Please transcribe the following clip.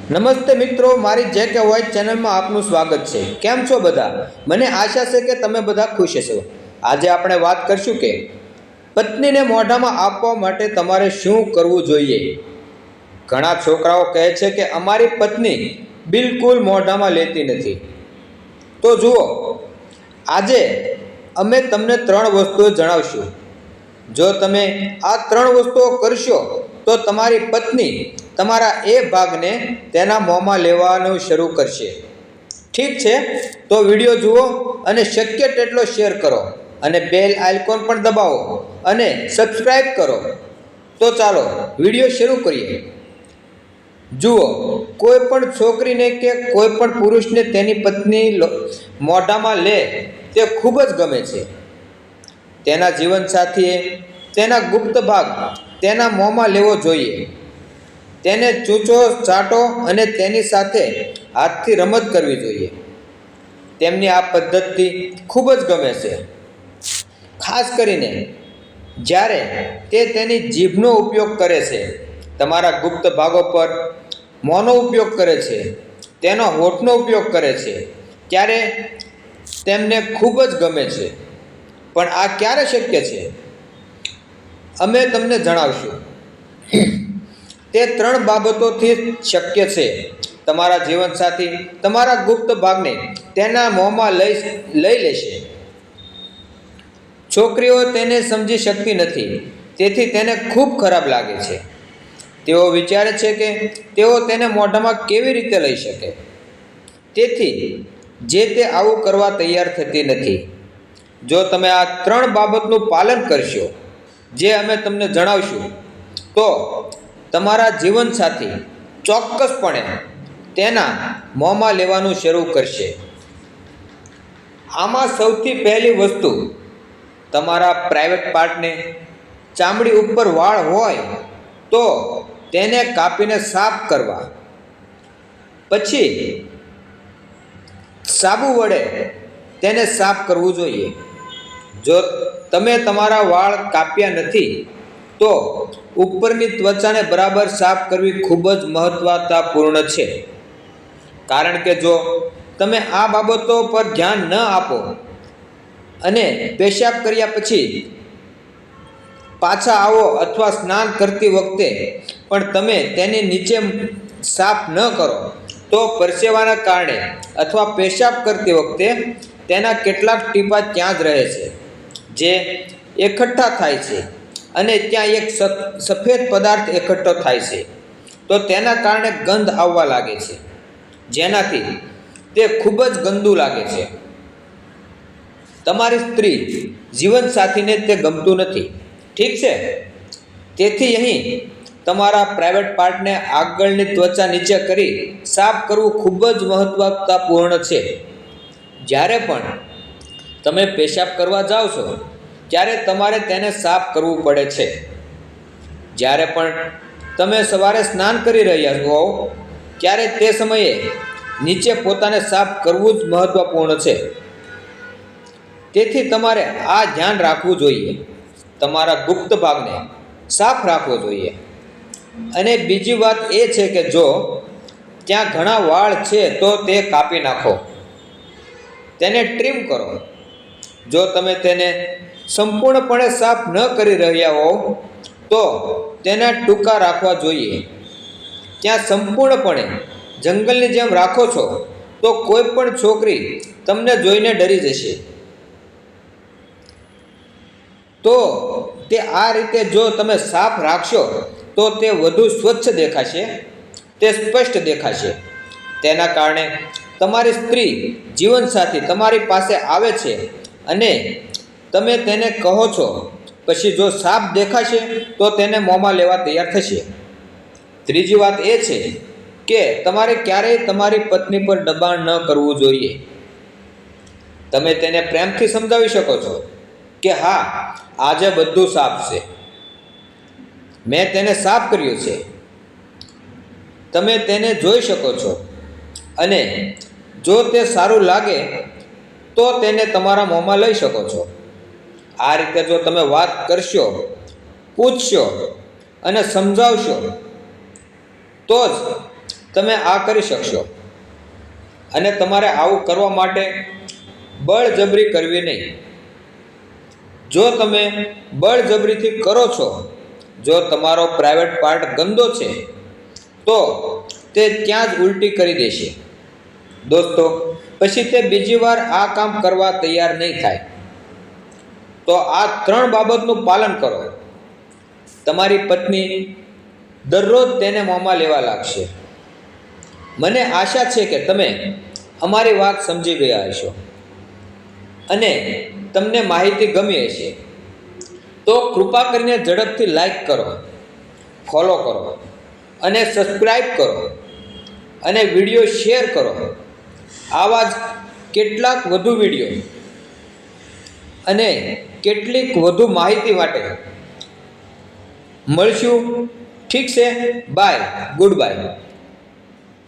નમસ્તે મિત્રો, મારી જે કે વોઇસ ચેનલમાં આપનું સ્વાગત છે। કેમ છો બધા? મને આશા છે કે તમે બધા ખુશ હશો। આજે આપણે વાત કરશું કે પત્નીને મોઢામાં આપવા માટે તમારે શું કરવું જોઈએ। ઘણા છોકરાઓ કહે છે કે અમારી પત્ની બિલકુલ મોઢામાં લેતી નથી। તો જુઓ, આજે અમે તમને 3 વસ્તુઓ જણાવશું। જો તમે આ 3 વસ્તુઓ કરશો તો તમારી પત્ની તમારા એ ભાગને તેના મોંમાં લેવાનું શરૂ કરશે। ઠીક છે, તો વિડીયો જુઓ અને શક્ય તેટલો શેર કરો અને બેલ આઇકોન પણ દબાવો અને સબસ્ક્રાઇબ કરો। તો ચાલો વિડીયો શરૂ કરીએ। જુઓ, કોઈ પણ છોકરીને કે કોઈ પણ પુરુષને તેની પત્ની મોઢામાં લે તે ખૂબ જ ગમે છે। તેના જીવનસાથીએ તેના ગુપ્ત ભાગ તેના મોંમાં લેવો જોઈએ। તેને ચૂંચો ચાટો અને તેની સાથે હાથથી રમત કરવી જોઈએ। તેમની આ પદ્ધતિ ખૂબ જ ગમે છે, ખાસ કરીને જ્યારે તે તેની જીભનો ઉપયોગ કરે છે, તમારા ગુપ્ત ભાગો પર મોંનો ઉપયોગ કરે છે, તેનો હોઠનો ઉપયોગ કરે છે, ત્યારે તેમને ખૂબ જ ગમે છે। પણ આ ક્યારે શક્ય છે? અમે તમને જણાવશું। તે 3 બાબતોથી શક્ય છે। તમારા જીવનસાથી તમારા ગુપ્ત ભાગને તેના મોંમાં લઈ લેશે। છોકરીઓ તેને સમજી શકતી નથી, તેથી તેને ખૂબ ખરાબ લાગે છે। તેઓ વિચારે છે કે તેઓ તેને મોઢામાં કેવી રીતે લઈ શકે, તેથી જે તે આવું કરવા તૈયાર થતી નથી। જો તમે આ 3 બાબતનું પાલન કરશો, જે અમે તમને જણાવશું, તો તમારા જીવનસાથી ચોક્કસપણે તેના મોંમાં લેવાનું શરૂ કરશે। આમાં સૌથી પહેલી વસ્તુ, તમારા પ્રાઇવેટ પાર્ટને ચામડી ઉપર વાળ હોય તો તેને કાપીને સાફ કરવા, પછી સાબુ વડે તેને સાફ કરવું જોઈએ। જો તમે તમારા વાળ કાપ્યા નથી તો ઉપરની ત્વચાને બરાબર સાફ કરવી ખૂબ જ મહત્વપૂર્ણ છે। કારણ કે જો તમે આ બાબતો પર ધ્યાન ન આપો અને પેશાબ કર્યા પછી પાછા આવો અથવા સ્નાન કરતી વખતે પણ તમે તેને નીચે સાફ ન કરો, તો પરસેવાના કારણે અથવા પેશાબ કરતી વખતે તેના કેટલાક ટીપાં ત્યાં જ રહે છે, જે એકઠા થાય છે અને ત્યાં એક સફેદ પદાર્થ એકઠો થાય છે, તો તેના કારણે ગંધ આવવા લાગે છે, જેનાથી તે ખૂબ જ ગંદુ લાગે છે। તમારી સ્ત્રી જીવનસાથીને તે ગમતું નથી, ઠીક છે? તેથી અહીં તમારા પ્રાઇવેટ પાર્ટને આગળની ત્વચા નીચે કરી સાફ કરવું ખૂબ જ મહત્વપૂર્ણ છે। જ્યારે પણ તમે પેશાબ કરવા જાઓ છો ત્યારે તમારે તેને સાફ કરવું પડે છે। જ્યારે પણ તમે સવારે સ્નાન કરી રહ્યા હો ત્યારે તે સમયે નીચે પોતાને સાફ કરવું જ મહત્વપૂર્ણ છે। તેથી તમારે આ ધ્યાન રાખવું જોઈએ, તમારા ગુપ્ત ભાગને સાફ રાખવો જોઈએ। અને બીજી વાત એ છે કે જો ત્યાં ઘણા વાળ છે તો તે કાપી નાખો, તેને ટ્રીમ કરો। જો તમે તેને સંપૂર્ણપણે સાફ ન કરી રહ્યા હો તો તેને ટૂંકા રાખવા જોઈએ। ત્યાં સંપૂર્ણપણે જંગલની જેમ રાખો છો તો કોઈ પણ છોકરી તમને જોઈને ડરી જશે। તો તે આ રીતે જો તમે સાફ રાખશો તો તે વધુ સ્વચ્છ દેખાશે, તે સ્પષ્ટ દેખાશે। તેના કારણે તમારી સ્ત્રી જીવનસાથી તમારી પાસે આવે છે અને તમે તેને કહો છો, પછી જો સાફ દેખાશે તો તેને મોંમાં લેવા તૈયાર થશે। ત્રીજી વાત એ છે કે તમારે ક્યારેય તમારી પત્ની પર દબાણ ન કરવું જોઈએ। તમે તેને પ્રેમથી સમજાવી શકો છો કે હા, આજે બધું સાફ છે, મેં તેને સાફ કર્યું છે, તમે તેને જોઈ શકો છો, અને જો તે સારું લાગે તો તેને તમારા મોંમાં લઈ શકો છો। આ રીતે જો તમે વાત કરશો, પૂછશો અને સમજાવશો તો જ તમે આ કરી શકશો. અને તમારે આવું કરવા માટે બળજબરી કરવી નહીં. જો તમે બળજબરીથી કરો છો, જો તમારો પ્રાઇવેટ પાર્ટ ગંદો છે, તો તે ત્યાં જ ઉલટી કરી દેશે. દોસ્તો, પછી તે બીજી વાર આ કામ કરવા તૈયાર નહીં થાય. તો આ 3 બાબતનું પાલન કરો. તમારી પત્ની દરરોજ તેને મોંમાં લેવા લાગશે. મને આશા છે કે તમે અમારી વાત સમજી ગયા હશો અને તમને માહિતી ગમી હશે. તો કૃપા કરીને ઝડપથી લાઈક કરો, ફોલો કરો અને સબસ્ક્રાઈબ કરો અને વિડીયો શેર કરો. આવા જ કેટલાક વધુ વિડીયો અને કેટલીક વધુ માહિતી માટે મળશું. ઠીક છે, બાય, ગુડ બાય.